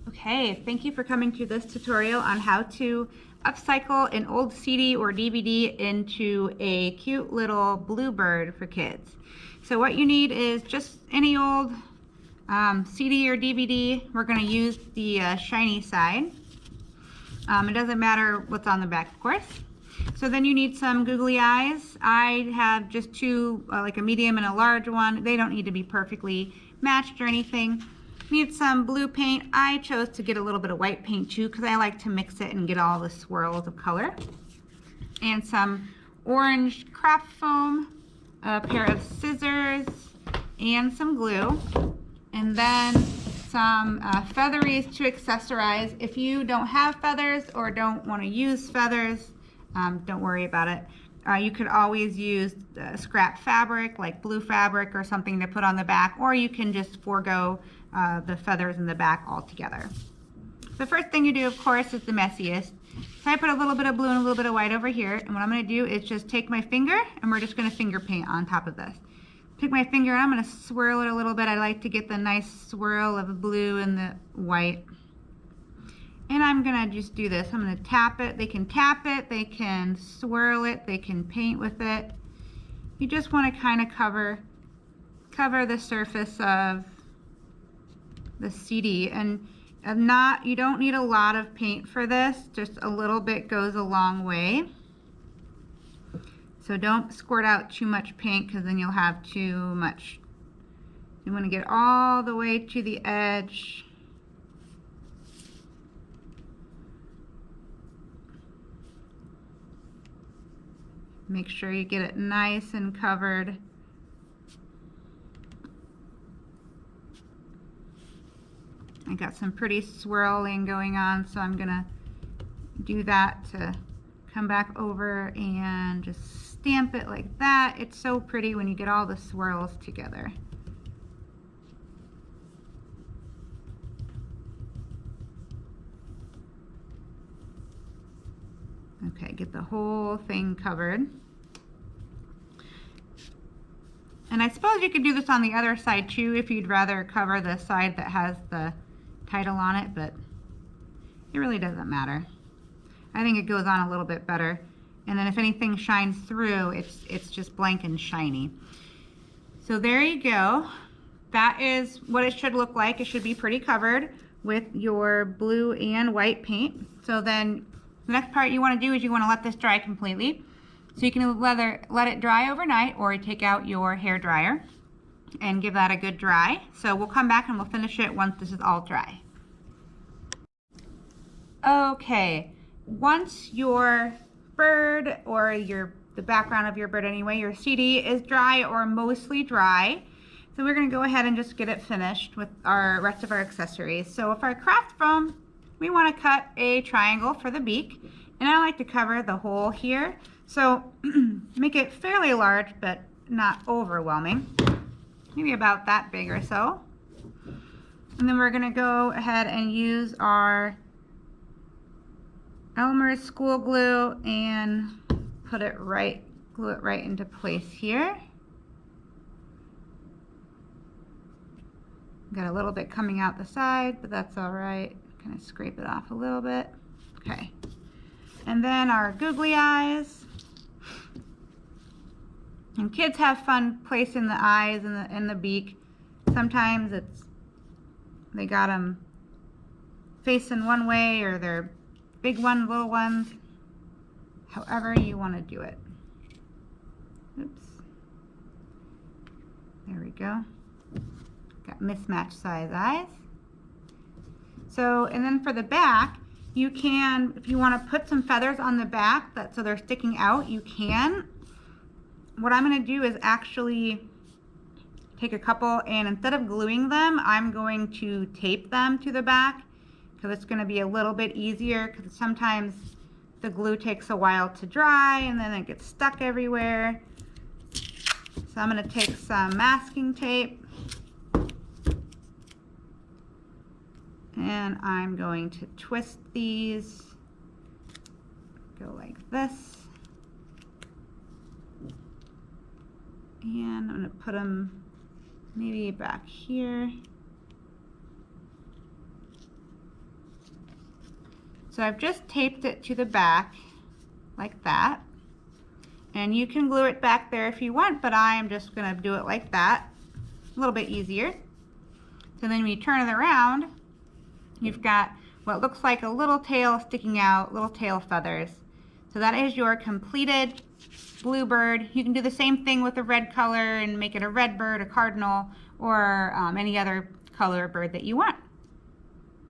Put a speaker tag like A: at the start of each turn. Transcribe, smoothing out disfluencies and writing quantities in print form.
A: Okay, thank you for coming to this tutorial on how to upcycle an old CD or DVD into a cute little bluebird for kids. So what you need is just any old CD or DVD. We're going to use the shiny side. It doesn't matter what's on the back, of course. So then you need some googly eyes. I have just two, like a medium and a large one. They don't need to be perfectly matched or anything. Need some blue paint. I chose to get a little bit of white paint too because I like to mix it and get all the swirls of color. And some orange craft foam, a pair of scissors, and some glue. And then some featheries to accessorize. If you don't have feathers or don't want to use feathers, don't worry about it. You could always use scrap fabric like blue fabric or something to put on the back, or you can just forego the feathers in the back altogether. The first thing you do, of course, is the messiest. So I put a little bit of blue and a little bit of white over here, and what I'm going to do is just take my finger and we're just going to finger paint on top of this. Take my finger and I'm going to swirl it a little bit. I like to get the nice swirl of the blue and the white. And I'm going to just do this. I'm going to tap it. They can tap it, they can swirl it, they can paint with it. You just want to kind of cover the surface of the CD. And you don't need a lot of paint for this. Just a little bit goes a long way. So don't squirt out too much paint because then you'll have too much. You want to get all the way to the edge. Make sure you get it nice and covered. I got some pretty swirling going on, so I'm gonna do that to come back over and just stamp it like that. It's so pretty when you get all the swirls together. Okay, get the whole thing covered. And I suppose you could do this on the other side too if you'd rather cover the side that has the title on it, but it really doesn't matter. I think it goes on a little bit better. And then if anything shines through, it's just blank and shiny. So there you go. That is what it should look like. It should be pretty covered with your blue and white paint. So then the next part you want to do is you want to let this dry completely. So you can let it dry overnight, or take out your hair dryer and give that a good dry. So we'll come back and we'll finish it once this is all dry. Okay, once your bird, or the background of your bird anyway, your CD is dry or mostly dry, so we're going to go ahead and just get it finished with our rest of our accessories. So with our craft foam, we want to cut a triangle for the beak, and I like to cover the hole here. So make it fairly large but not overwhelming, maybe about that big or so. And then we're going to go ahead and use our Elmer's school glue and glue it right into place here. Got a little bit coming out the side, but that's all right. Kind of scrape it off a little bit. Okay. And then our googly eyes. And kids have fun placing the eyes in the beak. Sometimes they got them facing one way, or they're big one, little ones. However you want to do it. Oops. There we go. Got mismatched size eyes. So, and then for the back, you can, if you want to put some feathers on the back so they're sticking out, you can. What I'm going to do is actually take a couple, and instead of gluing them, I'm going to tape them to the back, because it's going to be a little bit easier, because sometimes the glue takes a while to dry and then it gets stuck everywhere. So I'm going to take some masking tape, and I'm going to twist these, go like this. And I'm going to put them maybe back here. So I've just taped it to the back like that. And you can glue it back there if you want, but I am just going to do it like that. A little bit easier. So then when you turn it around, you've got what looks like a little tail sticking out, little tail feathers. So that is your completed bluebird. You can do the same thing with a red color and make it a red bird, a cardinal, or any other color bird that you want.